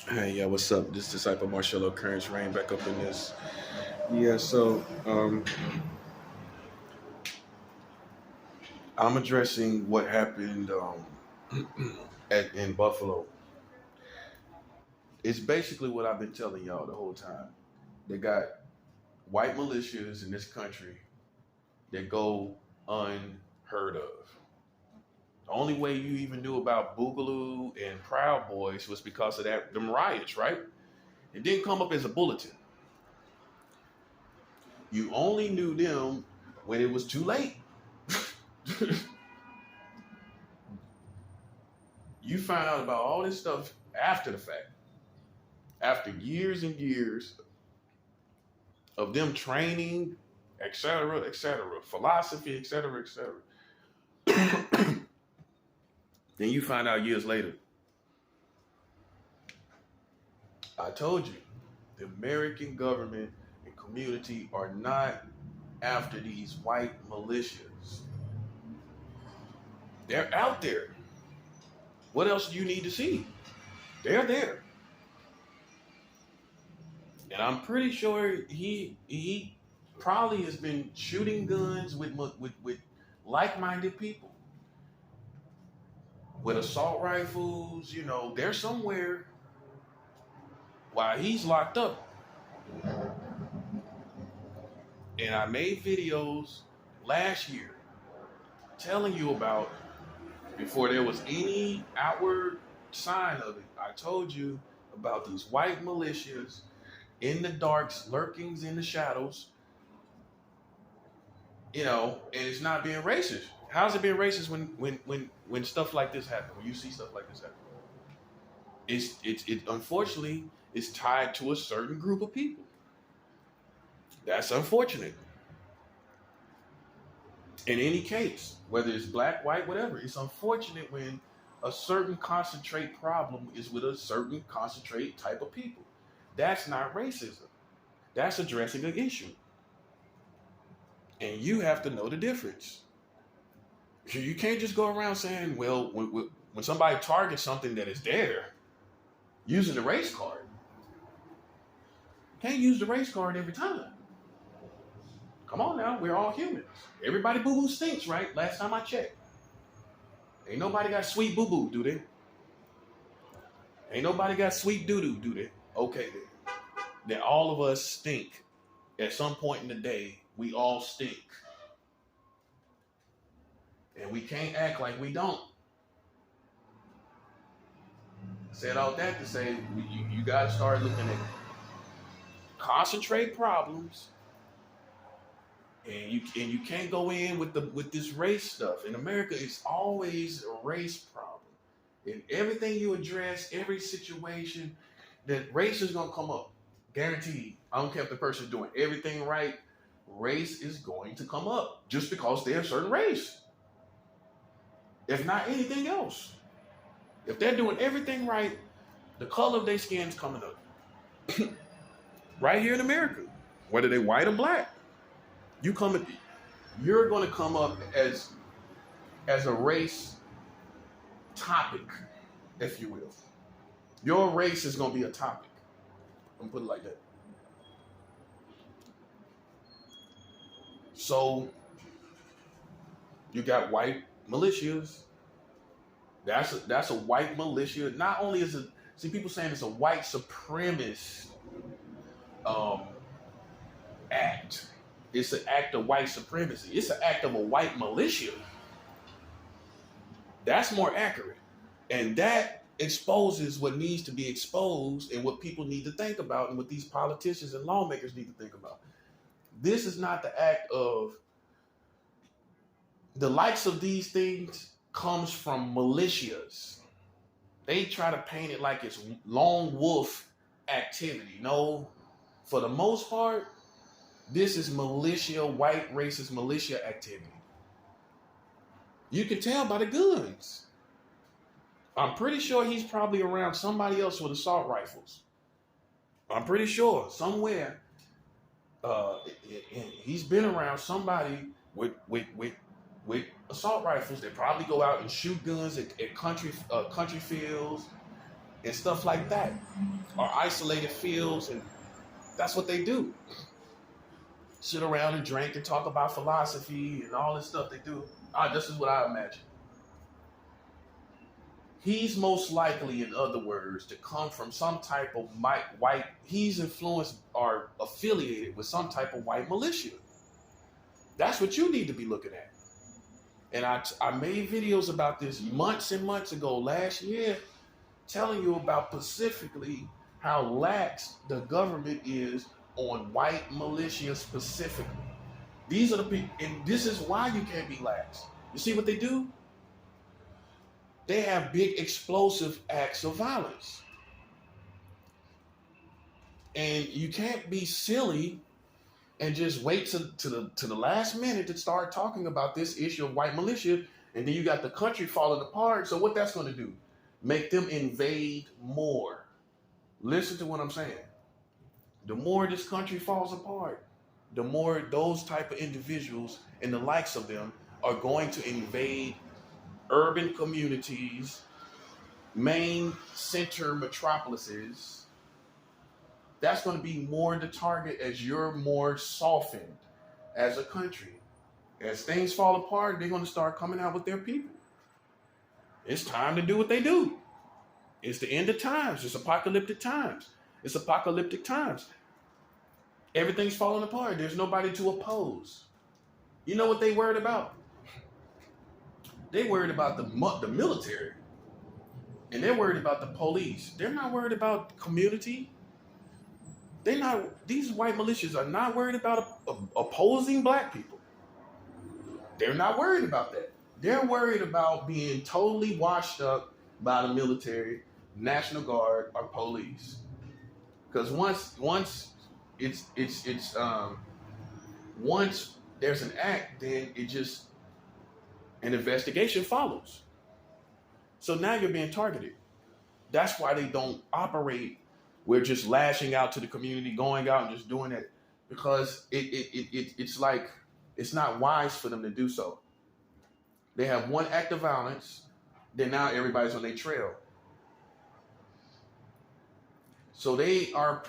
Hey, yeah, what's up? This disciple Marshall Occurrence Rain back up in this. Yeah, so I'm addressing what happened in Buffalo. It's basically what I've been telling y'all the whole time. They got white militias in this country that go unheard of. The only way you even knew about Boogaloo and Proud Boys was because of them riots, right? It didn't come up as a bulletin. You only knew them when it was too late. You find out about all this stuff after the fact, after years and years of them training, etc., philosophy, etc. Then you find out years later. I told you, the American government and community are not after these white militias. They're out there. What else do you need to see? They're there. And I'm pretty sure he probably has been shooting guns with like-minded people with assault rifles. You know, they're somewhere while he's locked up. And I made videos last year telling you about before there was any outward sign of it. I told you about these white militias in the darks, lurkings in the shadows, you know, and it's not being racist. How's it being racist when stuff like this happens? When you see stuff like this happen, it unfortunately is tied to a certain group of people. That's unfortunate. In any case, whether it's black, white, whatever, it's unfortunate when a certain concentrate problem is with a certain concentrate type of people. That's not racism. That's addressing an issue. And you have to know the difference. You can't just go around saying, well, when somebody targets something that is there, using the race card. Can't use the race card every time. Come on now, we're all humans. Everybody boo-boo stinks, right? Last time I checked. Ain't nobody got sweet boo-boo, do they? Ain't nobody got sweet doo-doo, do they? Okay then. Then all of us stink. At some point in the day, we all stink. And we can't act like we don't. Said all that to say you got to start looking at concentrate problems, and you can't go in with this race stuff. In America, it's always a race problem. In everything you address, every situation, that race is gonna come up, guaranteed. I don't care if the person's doing everything right. Race is going to come up just because they're a certain race. If not anything else. If they're doing everything right, the color of their skin's coming up. Right here in America, whether they're white or black, you're going to come up as a race topic, if you will. Your race is going to be a topic. I'm gonna put it like that. So you got white militias. That's a white militia. Not only is it, see, people saying it's a white supremacist act. It's an act of white supremacy. It's an act of a white militia. That's more accurate. And that exposes what needs to be exposed and what people need to think about and what these politicians and lawmakers need to think about. This is not the act of the likes of these things comes from militias. They try to paint it like it's lone wolf activity. No, for the most part, this is militia, white racist militia activity. You can tell by the guns. I'm pretty sure he's probably around somebody else with assault rifles. I'm pretty sure somewhere he's been around somebody with assault rifles that probably go out and shoot guns at country fields, and stuff like that, or isolated fields, and that's what they do. Sit around and drink and talk about philosophy and all this stuff they do. This is what I imagine. He's most likely, in other words, to come from some type of white, he's influenced or affiliated with some type of white militia. That's what you need to be looking at. And I made videos about this months and months ago, last year, telling you about specifically how lax the government is on white militia specifically. These are the people, and this is why you can't be lax. You see what they do? They have big explosive acts of violence. And you can't be silly and just wait to the last minute to start talking about this issue of white militia, and then you got the country falling apart. So what that's going to do? Make them invade more. Listen to what I'm saying. The more this country falls apart, the more those type of individuals and the likes of them are going to invade urban communities, main center metropolises. That's going to be more the target as you're more softened as a country. As things fall apart, they're going to start coming out with their people. It's time to do what they do. It's the end of times. It's apocalyptic times. It's apocalyptic times. Everything's falling apart. There's nobody to oppose. You know what they worried about? They worried about the military. And they're worried about the police. They're not worried about community. These white militias are not worried about opposing black people. They're not worried about that. They're worried about being totally washed up by the military, National Guard, or police. Because once there's an act, then an investigation follows. So now you're being targeted. That's why they don't operate. We're just lashing out to the community, going out and just doing it, because it's like it's not wise for them to do so. They have one act of violence, then now everybody's on their trail. So they are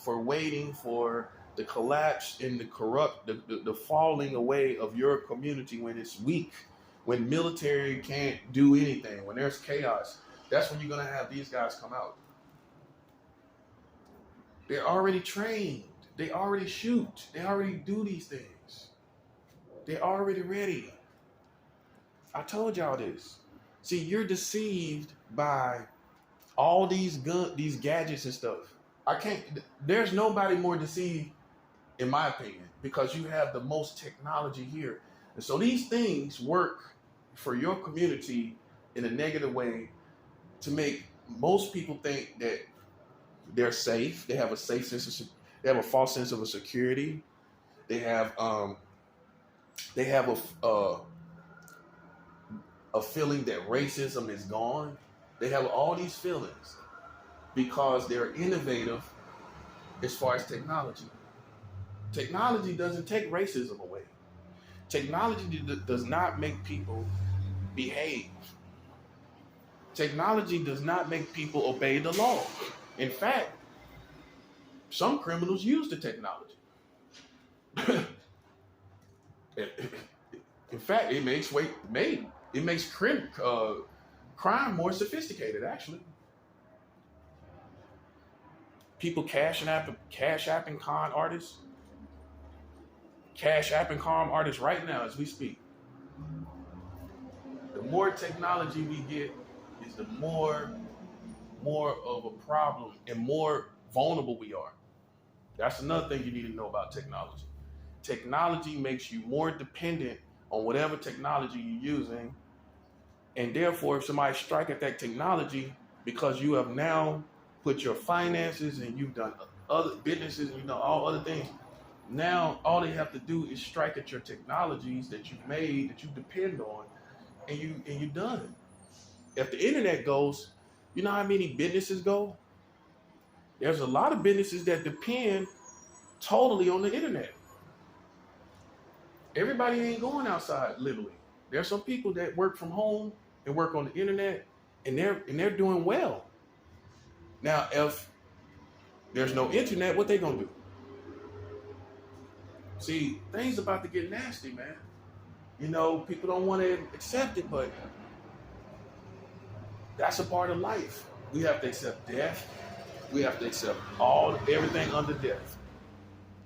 waiting for the collapse and the falling away of your community when it's weak, when military can't do anything, when there's chaos. That's when you're going to have these guys come out. They're already trained. They already shoot. They already do these things. They're already ready. I told y'all this. See, you're deceived by all these gadgets and stuff. There's nobody more deceived, in my opinion, because you have the most technology here. And so these things work for your community in a negative way to make most people think that they're safe. They have a they have a false sense of security. They have a feeling that racism is gone. They have all these feelings because they're innovative as far as technology. Technology doesn't take racism away. Technology does not make people behave. Technology does not make people obey the law. In fact, some criminals use the technology. In fact, it makes crime more sophisticated, actually. People cash app and con artists. Cash app and con artists right now as we speak. The more technology we get is the more of a problem and more vulnerable we are. That's another thing you need to know about technology. Technology makes you more dependent on whatever technology you're using. And therefore, if somebody strike at that technology, because you have now put your finances and you've done other businesses and you've done all other things, now all they have to do is strike at your technologies that you've made, that you depend on, and you're done. If the internet goes, you know how many businesses go? There's a lot of businesses that depend totally on the internet. Everybody ain't going outside, literally. There's some people that work from home and work on the internet, and they're doing well. Now, if there's no internet, what they gonna do? See, things about to get nasty, man. You know, people don't want to accept it, but that's a part of life. We have to accept death. We have to accept everything under death.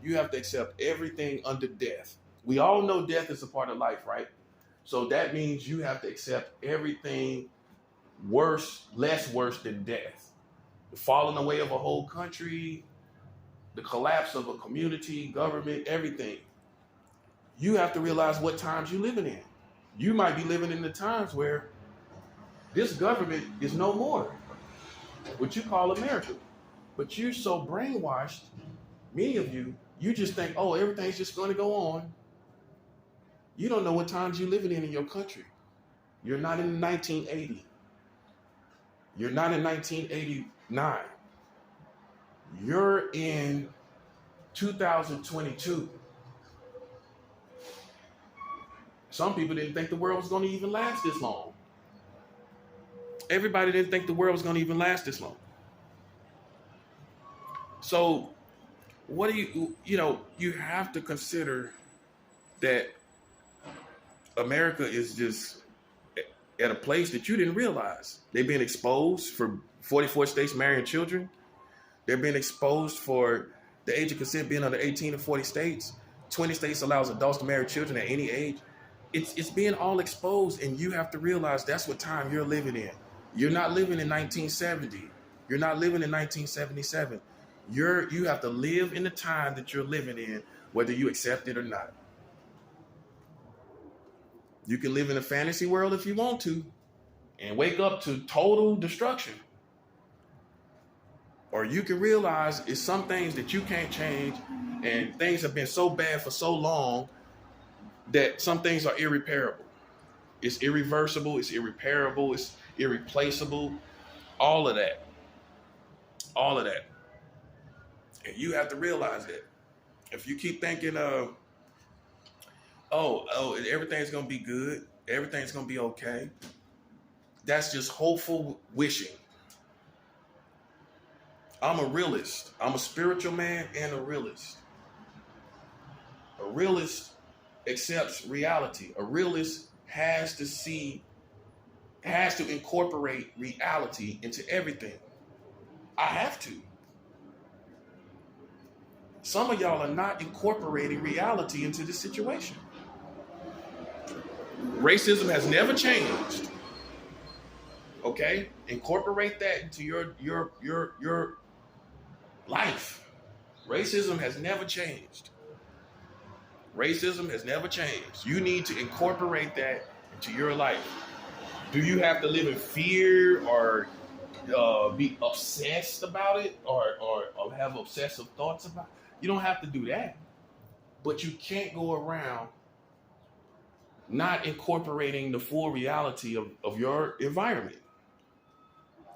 You have to accept everything under death. We all know death is a part of life, right? So that means you have to accept everything less worse than death. The falling away of a whole country, the collapse of a community, government, everything. You have to realize what times you're living in. You might be living in the times where this government is no more, what you call America. But you're so brainwashed, many of you, you just think, oh, everything's just going to go on. You don't know what times you're living in your country. You're not in 1980. You're not in 1989. You're in 2022. Some people didn't think the world was going to even last this long. Everybody didn't think the world was going to even last this long. So what do you have to consider that America is just at a place that you didn't realize. They've been exposed for 44 states marrying children. They're being exposed for the age of consent being under 18 in 40 states. 20 states allows adults to marry children at any age. It's being all exposed, and you have to realize that's what time you're living in. You're not living in 1970. You're not living in 1977. You have to live in the time that you're living in, whether you accept it or not. You can live in a fantasy world if you want to and wake up to total destruction. Or you can realize it's some things that you can't change, and things have been so bad for so long that some things are irreparable. It's irreversible, it's irreparable, it's irreplaceable, all of that. All of that. And you have to realize that. If you keep thinking, everything's going to be good, everything's going to be okay, that's just hopeful wishing. I'm a realist. I'm a spiritual man and a realist. A realist accepts reality. A realist has to incorporate reality into everything. I have to. Some of y'all are not incorporating reality into this situation. Racism has never changed. Okay? Incorporate that into your life. Racism has never changed. Racism has never changed. You need to incorporate that into your life. Do you have to live in fear or be obsessed about it or have obsessive thoughts about it? You don't have to do that. But you can't go around not incorporating the full reality of your environment.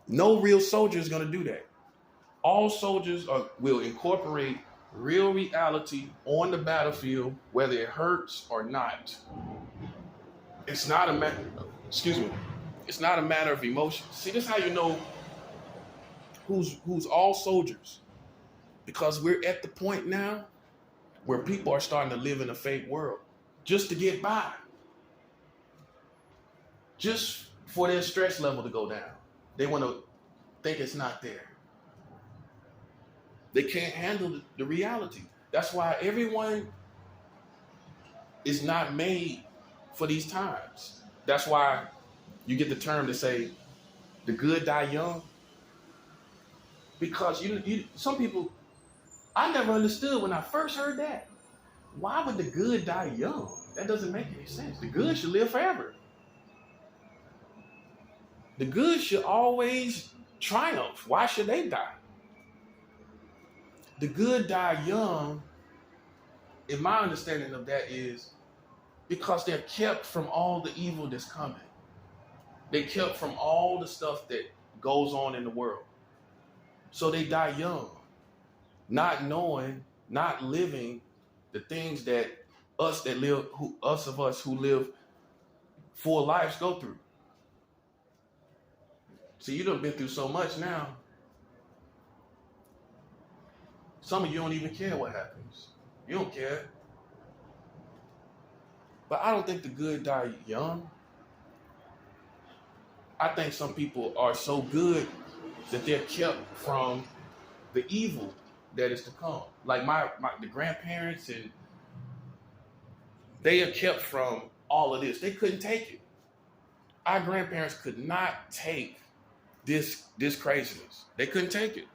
No real soldier is going to do that. All soldiers will incorporate real reality on the battlefield, whether it hurts or not. It's not a matter. It's not a matter of emotion. See, this is how you know who's all soldiers, because we're at the point now where people are starting to live in a fake world just to get by, just for their stress level to go down. They want to think it's not there. They can't handle the reality. That's why everyone is not made for these times. That's why you get the term to say, the good die young. Because some people, I never understood when I first heard that. Why would the good die young? That doesn't make any sense. The good should live forever. The good should always triumph. Why should they die? The good die young, in my understanding of that, is because they're kept from all the evil that's coming. They're kept from all the stuff that goes on in the world. So they die young, not knowing, not living the things that us who live full lives go through. See, you done been through so much now. Some of you don't even care what happens. You don't care. But I don't think the good die young. I think some people are so good that they're kept from the evil that is to come. Like the grandparents, and they are kept from all of this. They couldn't take it. Our grandparents could not take this craziness. They couldn't take it.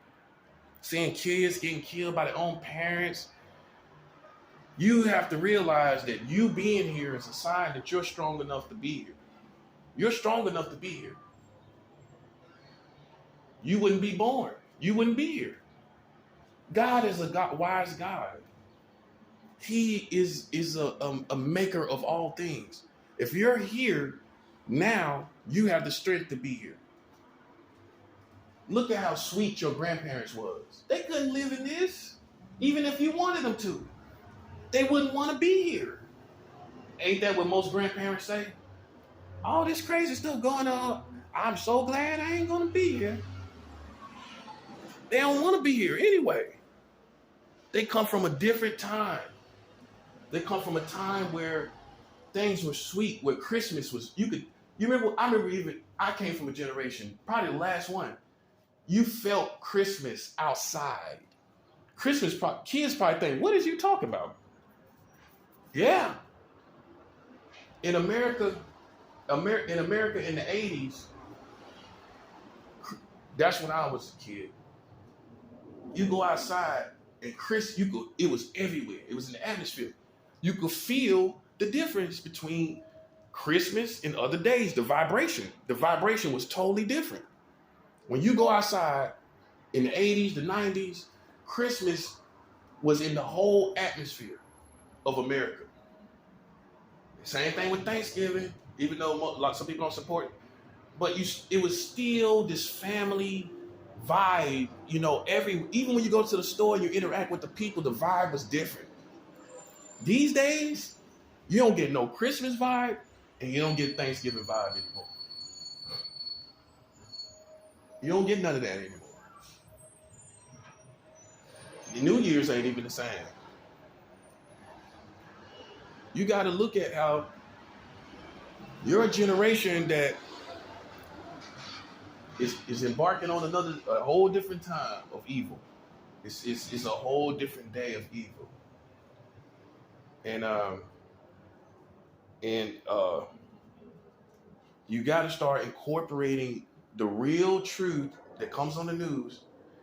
Seeing kids getting killed by their own parents. You have to realize that you being here is a sign that you're strong enough to be here. You're strong enough to be here. You wouldn't be born. You wouldn't be here. God is a wise God. He is a maker of all things. If you're here now, you have the strength to be here. Look at how sweet your grandparents was. They couldn't live in this, even if you wanted them to. They wouldn't want to be here. Ain't that what most grandparents say? All this crazy stuff going on. I'm so glad I ain't going to be here. They don't want to be here anyway. They come from a different time. They come from a time where things were sweet, where Christmas was, I came from a generation, probably the last one. You felt Christmas outside. Kids probably think, what is you talking about? Yeah. In America in the 80s, that's when I was a kid. You go outside and it was everywhere. It was in the atmosphere. You could feel the difference between Christmas and other days. The vibration was totally different. When you go outside in the 80s, the 90s, Christmas was in the whole atmosphere of America. Same thing with Thanksgiving, even though some people don't support it. But it was still this family vibe, even when you go to the store and you interact with the people, the vibe was different. These days, you don't get no Christmas vibe and you don't get Thanksgiving vibe anymore. You don't get none of that anymore. The New Year's ain't even the same. You got to look at how you're a generation that is embarking on a whole different time of evil. It's a whole different day of evil. And you got to start incorporating the real truth that comes on the news.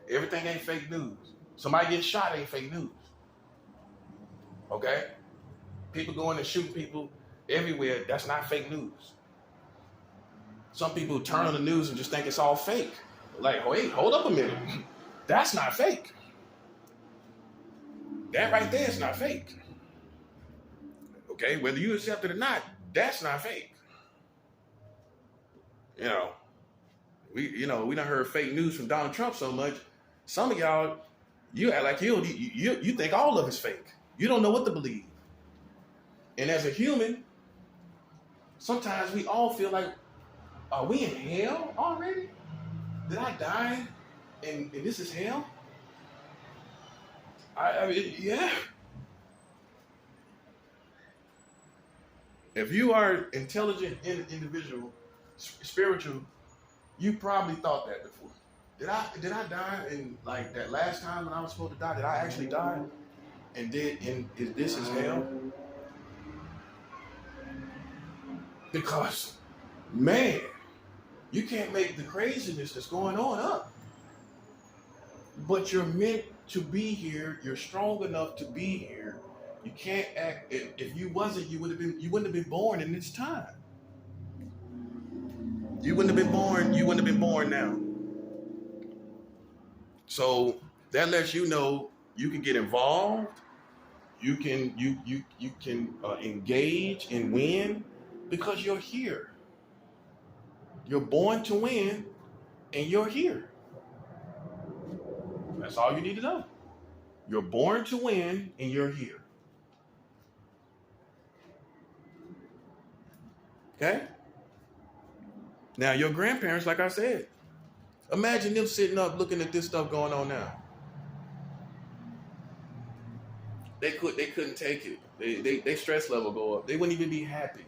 Everything ain't fake news. Somebody getting shot ain't fake news. Okay? People going and shooting people everywhere, that's not fake news. Some people turn on the news and just think it's all fake. Like, wait, hold up a minute. That's not fake. That right there is not fake. Okay, whether you accept it or not, that's not fake. We done heard fake news from Donald Trump so much. Some of y'all, you act like you think all of it's fake. You don't know what to believe. And as a human, sometimes we all feel like, are we in hell already? Did I die and this is hell? I mean, yeah. If you are intelligent individual, spiritual, you probably thought that before. Did I die in like that last time when I was supposed to die? Did I actually die? And this is hell? Because, man, you can't make the craziness that's going on up. But you're meant to be here. You're strong enough to be here. You can't act. If you wasn't, you wouldn't have been born in this time. You wouldn't have been born. You wouldn't have been born now. So that lets you know you can get involved. You can engage and win because you're here. You're born to win, and you're here. That's all you need to know. You're born to win, and you're here. Okay? Now, your grandparents, like I said, imagine them sitting up looking at this stuff going on now. They couldn't take it. They stress level go up. They wouldn't even be happy.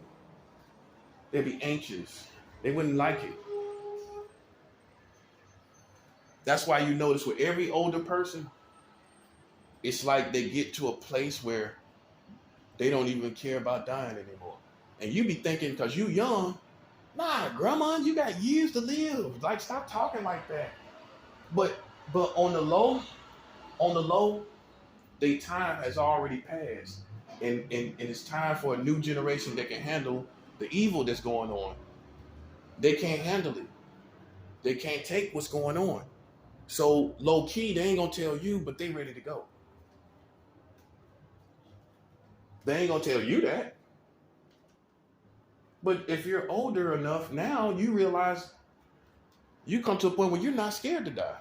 They'd be anxious. They wouldn't like it. That's why you notice with every older person, it's like they get to a place where they don't even care about dying anymore. And you be thinking, because you young, nah, grandma, you got years to live. Like, stop talking like that. But on the low, their time has already passed. And it's time for a new generation that can handle the evil that's going on. They can't handle it. They can't take what's going on. So low key, they ain't gonna tell you, but they ready to go. They ain't gonna tell you that. But if you're older enough now, you realize you come to a point where you're not scared to die.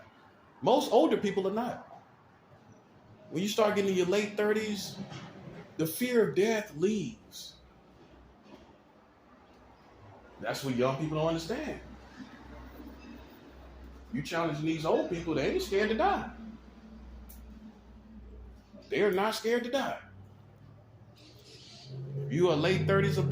Most older people are not. When you start getting in your late 30s, the fear of death leaves. That's what young people don't understand. You challenging these old people, they ain't scared to die. They're not scared to die. If you are late 30s or